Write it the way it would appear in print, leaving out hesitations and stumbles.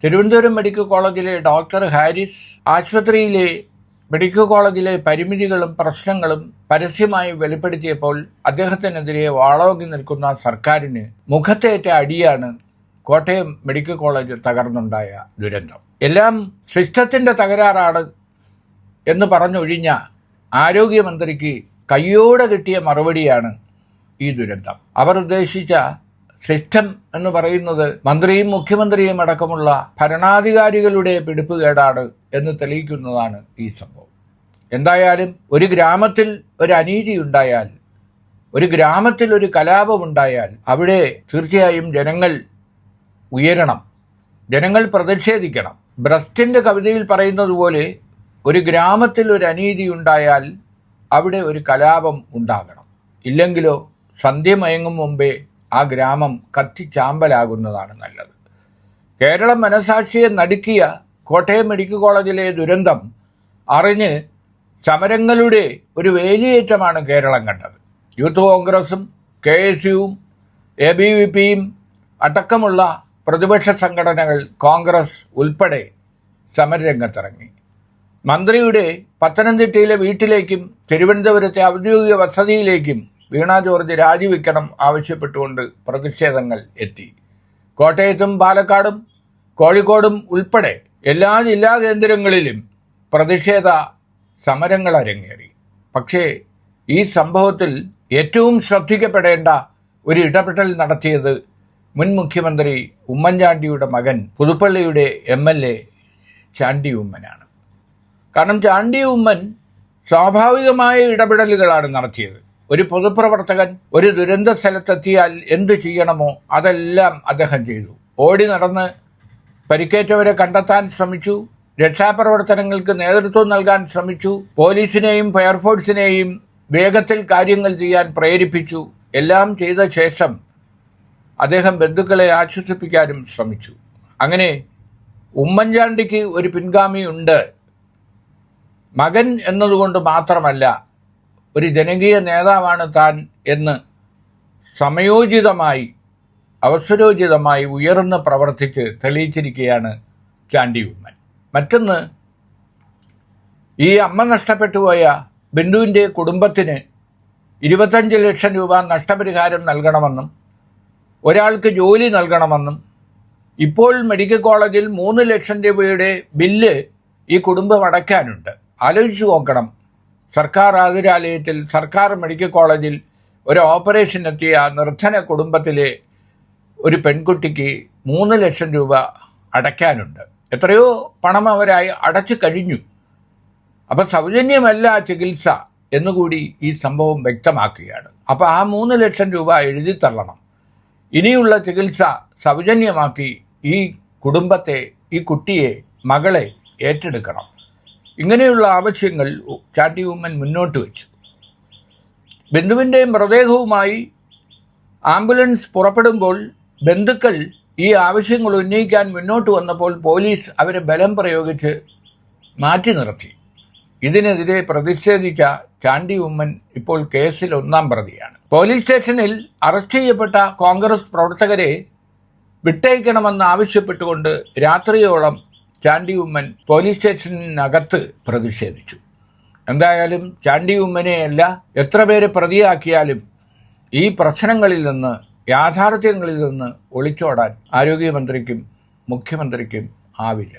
Thiruvananthapuram medical കോളേജിലെ doctor Haris ആശുപത്രിയിലെ medical കോളേജിലെ പരിമിതികളും പ്രശ്നങ്ങളും പരസ്യമായി വെളിപ്പെടുത്തിയപ്പോൾ അദ്ദേഹത്തിനെതിരെ വാളോങ്ങി നിൽക്കുന്ന സർക്കാരിന് മുഖത്തേറ്റ അടിയാണ് കോട്ടയം മെഡിക്കൽ കോളേജ് തകർന്നുണ്ടായ ദുരന്തം. എല്ലാം സിസ്റ്റത്തിന്റെ തകരാറാണ് എന്ന് പറഞ്ഞൊഴിഞ്ഞ ആരോഗ്യമന്ത്രിക്ക് കയ്യോടെ കിട്ടിയ മറുപടിയാണ് ഈ ദുരന്തം. അവർ ഉദ്ദേശിച്ച സിസ്റ്റം എന്ന് പറയുന്നത് മന്ത്രിയും മുഖ്യമന്ത്രിയും അടക്കമുള്ള ഭരണാധികാരികളുടെ പിടിപ്പുകേടാണ് എന്ന് തെളിയിക്കുന്നതാണ് ഈ സംഭവം. എന്തായാലും ഒരു ഗ്രാമത്തിൽ ഒരു അനീതി ഉണ്ടായാൽ, ഒരു ഗ്രാമത്തിൽ ഒരു കലാപമുണ്ടായാൽ അവിടെ തീർച്ചയായും ജനങ്ങൾ ഉയരണം, ജനങ്ങൾ പ്രതിഷേധിക്കണം. ബ്രസ്റ്റിൻ്റെ കവിതയിൽ പറയുന്നത് പോലെ ഒരു ഗ്രാമത്തിൽ ഒരു അനീതി ഉണ്ടായാൽ അവിടെ ഒരു കലാപം ഉണ്ടാകണം. ഇല്ലെങ്കിലോ സന്ധ്യ മയങ്ങും മുമ്പേ ആ ഗ്രാമം കത്തിച്ചാമ്പലാകുന്നതാണ് നല്ലത്. കേരളം മനസാക്ഷിയെ നടുക്കിയ കോട്ടയം മെഡിക്കൽ കോളേജിലെ ദുരന്തം അറിഞ്ഞ് സമരങ്ങളുടെ ഒരു വേലിയേറ്റമാണ് കേരളം കണ്ടത്. യൂത്ത് കോൺഗ്രസും KSUവും ABVPയും അടക്കമുള്ള പ്രതിപക്ഷ സംഘടനകൾ, കോൺഗ്രസ് ഉൾപ്പെടെ സമരരംഗത്തിറങ്ങി. മന്ത്രിയുടെ പത്തനംതിട്ടയിലെ വീട്ടിലേക്കും തിരുവനന്തപുരത്തെ ഔദ്യോഗിക വസതിയിലേക്കും വീണ ജോർജ് രാജിവെക്കണം ആവശ്യപ്പെട്ടുകൊണ്ട് പ്രതിഷേധങ്ങൾ എത്തി. കോട്ടയത്തും പാലക്കാടും കോഴിക്കോടും ഉൾപ്പെടെ എല്ലാ ജില്ലാ കേന്ദ്രങ്ങളിലും പ്രതിഷേധ സമരങ്ങൾ അരങ്ങേറി. പക്ഷേ ഈ സംഭവത്തിൽ ഏറ്റവും ശ്രദ്ധിക്കപ്പെടേണ്ട ഒരു ഇടപെടൽ നടത്തിയത് മുൻ മുഖ്യമന്ത്രി ഉമ്മൻചാണ്ടിയുടെ മകൻ പുതുപ്പള്ളിയുടെ MLA ചാണ്ടി ഉമ്മനാണ്. കാരണം ചാണ്ടി ഉമ്മൻ സ്വാഭാവികമായ ഇടപെടലുകളാണ് നടത്തിയത്. ഒരു പൊതുപ്രവർത്തകൻ ഒരു ദുരന്ത സ്ഥലത്തെത്തിയാൽ എന്തു ചെയ്യണമോ അതെല്ലാം അദ്ദേഹം ചെയ്തു. ഓടി നടന്ന് പരിക്കേറ്റവരെ കണ്ടെത്താൻ ശ്രമിച്ചു, രക്ഷാപ്രവർത്തനങ്ങൾക്ക് നേതൃത്വം നൽകാൻ ശ്രമിച്ചു, പോലീസിനെയും ഫയർഫോഴ്സിനെയും വേഗത്തിൽ കാര്യങ്ങൾ ചെയ്യാൻ പ്രേരിപ്പിച്ചു. എല്ലാം ചെയ്ത ശേഷം അദ്ദേഹം ബന്ധുക്കളെ ആശ്വസിപ്പിക്കാനും ശ്രമിച്ചു. അങ്ങനെ ഉമ്മൻചാണ്ടിക്ക് ഒരു പിൻഗാമിയുണ്ട്. മകൻ എന്നതുകൊണ്ട് മാത്രമല്ല, ഒരു ജനകീയ നേതാവാണ് താൻ എന്ന് സമയോചിതമായി അവസരോചിതമായി ഉയർന്ന് പ്രവർത്തിച്ച് തെളിയിച്ചിരിക്കുകയാണ് ചാണ്ടി ഉമ്മൻ. മറ്റൊന്ന്, ഈ അമ്മ നഷ്ടപ്പെട്ടുപോയ ബിന്ദുവിൻ്റെ കുടുംബത്തിന് 25 ലക്ഷം രൂപ നഷ്ടപരിഹാരം നൽകണമെന്നും ഒരാൾക്ക് ജോലി നൽകണമെന്നും ഇപ്പോൾ മെഡിക്കൽ കോളേജിൽ 3 ലക്ഷം രൂപയുടെ ബില്ല് ഈ കുടുംബം അടയ്ക്കാനുണ്ട്. ആലോചിച്ചു നോക്കണം. സർക്കാർ ആതുരാലയത്തിൽ, സർക്കാർ മെഡിക്കൽ കോളേജിൽ ഒരു ഓപ്പറേഷൻ എത്തിയ നിർധന കുടുംബത്തിലെ ഒരു പെൺകുട്ടിക്ക് 3 ലക്ഷം രൂപ അടയ്ക്കാനുണ്ട്. എത്രയോ പണം അവരായി അടച്ചു കഴിഞ്ഞു. അപ്പം സൗജന്യമല്ല ചികിത്സ എന്നുകൂടി ഈ സംഭവം വ്യക്തമാക്കുകയാണ്. അപ്പോൾ ആ 3 ലക്ഷം രൂപ എഴുതിത്തള്ളണം. ഇനിയുള്ള ചികിത്സ സൗജന്യമാക്കി ഈ കുടുംബത്തെ, ഈ കുട്ടിയെ, മകളെ ഏറ്റെടുക്കണം. ഇങ്ങനെയുള്ള ആവശ്യങ്ങൾ ചാണ്ടി ഉമ്മൻ മുന്നോട്ട് വെച്ചു. ബന്ധുവിൻ്റെ മൃതദേഹവുമായി ആംബുലൻസ് പുറപ്പെടുമ്പോൾ ബന്ധുക്കൾ ഈ ആവശ്യങ്ങൾ ഉന്നയിക്കാൻ മുന്നോട്ട് വന്നപ്പോൾ പോലീസ് അവരെ ബലം പ്രയോഗിച്ച് മാറ്റി നിർത്തി. ഇതിനെതിരെ പ്രതിഷേധിച്ച ചാണ്ടി ഉമ്മൻ ഇപ്പോൾ കേസിൽ 1-ാം പ്രതിയാണ്. പോലീസ് സ്റ്റേഷനിൽ അറസ്റ്റ് ചെയ്യപ്പെട്ട കോൺഗ്രസ് പ്രവർത്തകരെ വിട്ടയക്കണമെന്ന് ആവശ്യപ്പെട്ടുകൊണ്ട് രാത്രിയോളം ചാണ്ടി ഉമ്മൻ പോലീസ് സ്റ്റേഷനകത്ത് പ്രതിഷേധിച്ചു. എന്തായാലും ചാണ്ടി ഉമ്മനെയല്ല എത്ര പേരെ പ്രതിയാക്കിയാലും ഈ പ്രശ്നങ്ങളിൽ നിന്ന്, യാഥാർത്ഥ്യങ്ങളിൽ നിന്ന് ഒളിച്ചോടാൻ ആരോഗ്യമന്ത്രിക്കും മുഖ്യമന്ത്രിക്കും ആവില്ല.